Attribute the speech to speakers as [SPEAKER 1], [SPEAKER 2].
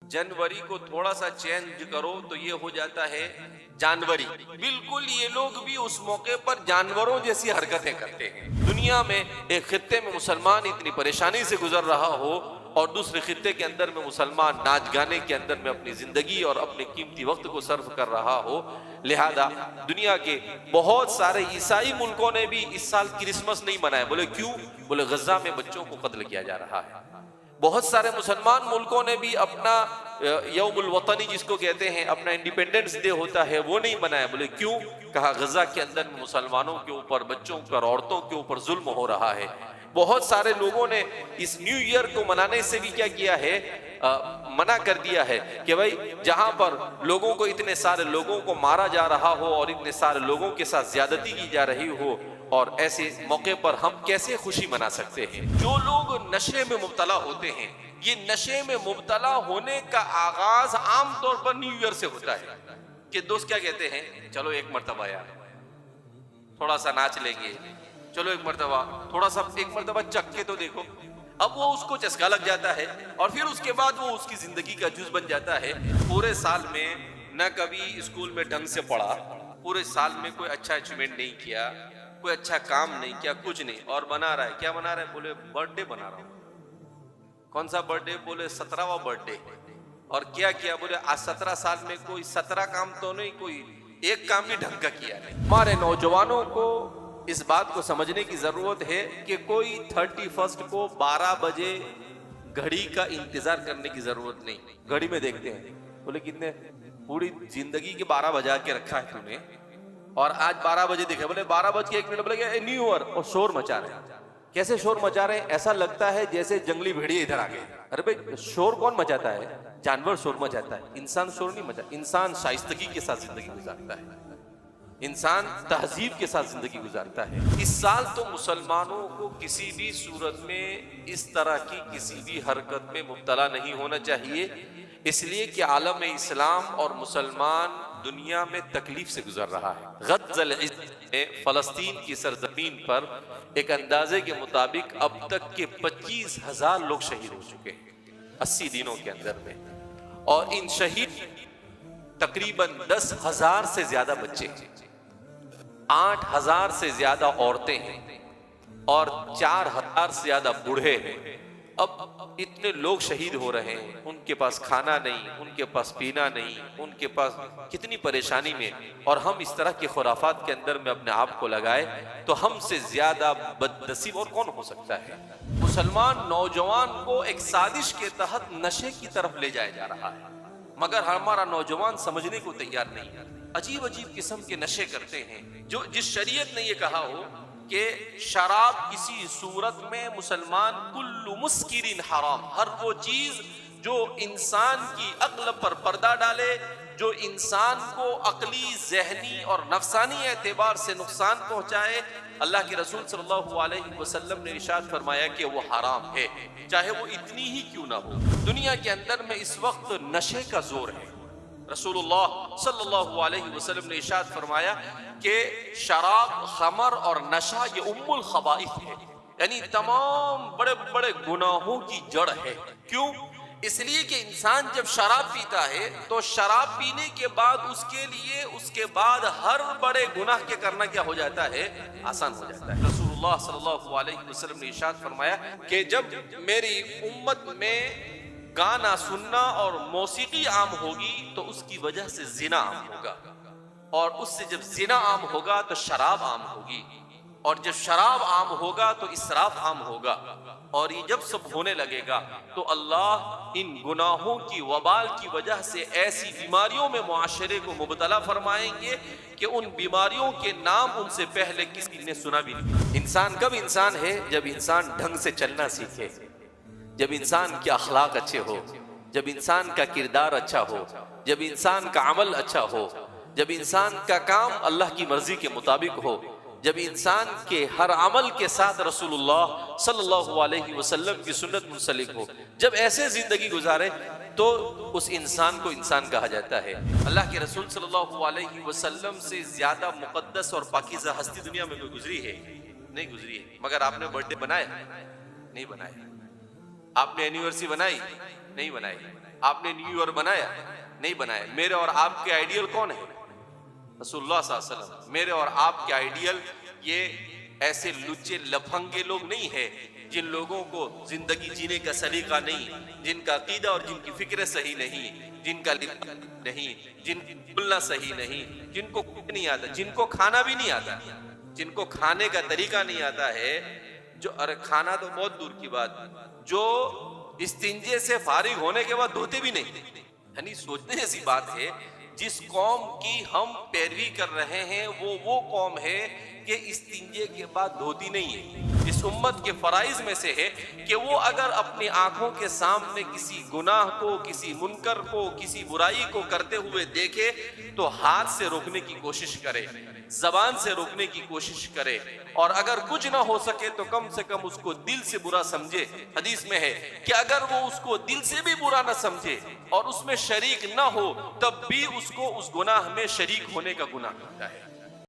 [SPEAKER 1] जनवरी को थोड़ा सा चेंज करो तो ये हो जाता है जानवरी। बिल्कुल ये लोग भी उस मौके पर जानवरों जैसी हरकतें करते हैं। दुनिया में एक खित्ते में मुसलमान इतनी परेशानी से गुजर रहा हो और दूसरे खित्ते के अंदर में मुसलमान नाच गाने के अंदर में अपनी जिंदगी और अपने कीमती वक्त को सर्व कर रहा हो, लिहाजा दुनिया के बहुत सारे ईसाई मुल्कों ने भी इस साल क्रिसमस नहीं मनाया। बोले क्यों? बोले गजा में बच्चों को कत्ल किया जा रहा है। बहुत सारे मुसलमान मुल्कों ने भी अपना यौमुल वतनी जिसको कहते हैं, अपना इंडिपेंडेंस डे होता है, वो नहीं मनाया। बोले क्यों? कहा गजा के अंदर मुसलमानों के ऊपर, बच्चों पर, औरतों के ऊपर जुल्म हो रहा है। बहुत सारे लोगों ने इस न्यू ईयर को मनाने से भी क्या किया है, मना कर दिया है कि भाई जहां पर लोगों को, इतने सारे लोगों को मारा जा रहा हो और इतने सारे लोगों के साथ ज्यादती की जा रही हो, और ऐसे मौके पर हम कैसे खुशी मना सकते हैं। जो लोग नशे में मुब्तला होते हैं, ये नशे में मुब्तला होने का आगाज आमतौर पर न्यू ईयर से होता है कि दोस्त क्या कहते हैं, चलो एक मर्तबा यार थोड़ा सा नाच लेंगे, चलो एक मर्तबा थोड़ा सा, एक मर्तबा चख के तो देखो। अब वो उसको चस्का लग जाता है और फिर उसके बाद वो उसकी जिंदगी का जुज बन जाता है। पूरे साल में न कभी स्कूल में ढंग से पढ़ा, पूरे साल में कोई अच्छा अचीवमेंट नहीं किया, कोई अच्छा काम नहीं किया, कुछ नहीं, और बना रहा है। क्या बना रहा है? बोले बर्थडे बना रहा हूं। कौन सा बर्थडे? बोले 17वां बर्थडे। और क्या किया? बोले आज 17 साल में कोई 17 काम तो नहीं, कोई एक काम भी ढंग का किया नहीं। हमारे नौजवानों को इस बात को समझने की जरूरत है कि कोई 31 को 12 बजे घड़ी का इंतजार करने की जरूरत नहीं। घड़ी में देखते हैं, बोले कितने, पूरी जिंदगी के 12 बजा के रखा है तूने और आज 12 बजे देखे, बोले 12:01। बोले न्यू ईयर, और शोर मचा रहे हैं। कैसे शोर मचा रहे हैं? ऐसा लगता है जैसे जंगली भेड़िए इधर आ गए। अरे भाई, शोर कौन मचाता है? जानवर शोर मचाता है, इंसान शोर नहीं मचा। इंसान शाइस्तगी के साथ जिंदगी गुजारता है, इंसान तहजीब के साथ जिंदगी गुजारता है। इस साल तो मुसलमानों को किसी भी सूरत में इस तरह की किसी भी हरकत में मुब्तला नहीं होना चाहिए, इसलिए कि आलम इस्लाम और मुसलमान दुनिया में तकलीफ से गुजर रहा है। गज़ल में फलस्तीन की सरजमीन पर एक अंदाजे के मुताबिक अब तक के 25,000 लोग शहीद हो चुके हैं 80 दिनों के अंदर में, और इन शहीद तकरीबन 10,000 से ज्यादा बच्चे हैं, 8,000 से ज्यादा औरतें हैं और 4,000 से ज्यादा बूढ़े हैं। अब इतने लोग शहीद हो रहे हैं, उनके पास खाना नहीं, उनके पास पीना नहीं, उनके पास कितनी परेशानी में, और हम इस तरह के खुराफात के अंदर में अपने आप को लगाए तो हमसे ज्यादा बदनसीब और कौन हो सकता है। मुसलमान नौजवान को एक साजिश के तहत नशे की तरफ ले जाया जा रहा है, मगर हमारा नौजवान समझने को तैयार नहीं है। अजीब अजीब किस्म के नशे करते हैं, जो जिस शरीयत ने ये कहा हो कि शराब किसी सूरत में मुसलमान, कुल्लु मुस्किरिन हराम, हर वो चीज जो इंसान की अक्ल पर पर्दा डाले, जो इंसान को अकली, जहनी और नफसानी एतबार से नुकसान पहुंचाए, अल्लाह के रसूल सल्लल्लाहु अलैहि वसल्लम ने इरशाद फरमाया कि वो हराम है, चाहे वो इतनी ही क्यों ना हो। दुनिया के अंदर में इस वक्त नशे का जोर है। रसूलुल्लाह सल्लल्लाहु अलैहि वसल्लम ने इरशाद फरमाया कि शराब, खमर और नशा ये उम्मुल खबाइस है, यानी तमाम बड़े बड़े गुनाहों की जड़ है। क्यों? इसलिए कि इंसान जब शराब पीता है तो शराब पीने के बाद उसके लिए उसके बाद हर बड़े गुनाह के करना क्या हो जाता है? आसान हो जाता है। रसूलुल्लाह सल्लल्लाहु अलैहि वसल्लम ने इरशाद फरमाया कि जब मेरी उम्मत में गाना सुनना और मौसीकी आम होगी तो उसकी वजह से जिना आम होगा, और उससे जब जिना आम होगा तो शराब आम होगी, और जब शराब आम होगा तो इसराफ आम होगा, और ये जब सब होने लगेगा तो अल्लाह इन गुनाहों की वबाल की वजह से ऐसी बीमारियों में मुआशरे को मुबतला फरमाएंगे कि उन बीमारियों के नाम उनसे पहले किसी ने सुना भी नहीं। इंसान कब इंसान है? जब इंसान ढंग से चलना सीखे, जब इंसान के अखलाक अच्छे हो, जब इंसान का किरदार अच्छा हो, जब इंसान का अमल अच्छा हो, जब इंसान का काम अल्लाह की मर्जी के मुताबिक हो, जब इंसान के हर अमल के साथ रसूलुल्लाह सल्लल्लाहु अलैहि वसल्लम की सुन्नत मुंसलिक हो, जब ऐसे जिंदगी गुजारे तो उस इंसान को इंसान कहा जाता है। अल्लाह के रसूल सल्लल्लाहु अलैहि वसल्लम से ज्यादा मुकद्दस और पाकीज़ा हस्ती दुनिया में कोई गुजरी है? नहीं गुजरी है। मगर आपने बर्थडे बनाया? नहीं बनाया। आपने एनिवर्सरी बनाई? नहीं बनाई। आपने न्यू ईयर बनाया? नहीं बनाया। मेरे और आपके आइडियल कौन है? रसूलुल्लाह सल्लल्लाहु अलैहि वसल्लम। मेरे और आपके आइडियल ये ऐसे लुच्चे लफंगे लोग नहीं है जिन लोगों को जिंदगी जीने का सलीका नहीं, जिनका अकीदा और जिनकी फिक्र सही नहीं, जिनका नहीं, जिनकी बोलना सही नहीं, जिनको नहीं आता, जिनको खाना भी नहीं आता, जिनको खाने का तरीका नहीं आता है, जो अरे खाना तो बहुत दूर की बात, जो इस्तिंजे से फारिग होने के बाद धोते भी नहीं। यानी सोचने जैसी बात है। जिस कौम की हम पैरवी कर रहे हैं वो कौम है कि इस्तिंजे के बाद धोती नहीं है। इस उम्मत के फराइज में से है कि वो अगर अपनी आंखों के सामने किसी गुनाह को, किसी मुनकर को, किसी बुराई को करते हुए देखे तो हाथ से रोकने की कोशिश करे, जबान से रोकने की कोशिश करे, और अगर कुछ ना हो सके तो कम से कम उसको दिल से बुरा समझे। हदीस में है कि अगर वो उसको दिल से भी बुरा ना समझे और उसमें शरीक ना हो तब भी उसको उस गुनाह में शरीक होने का गुनाह होता है।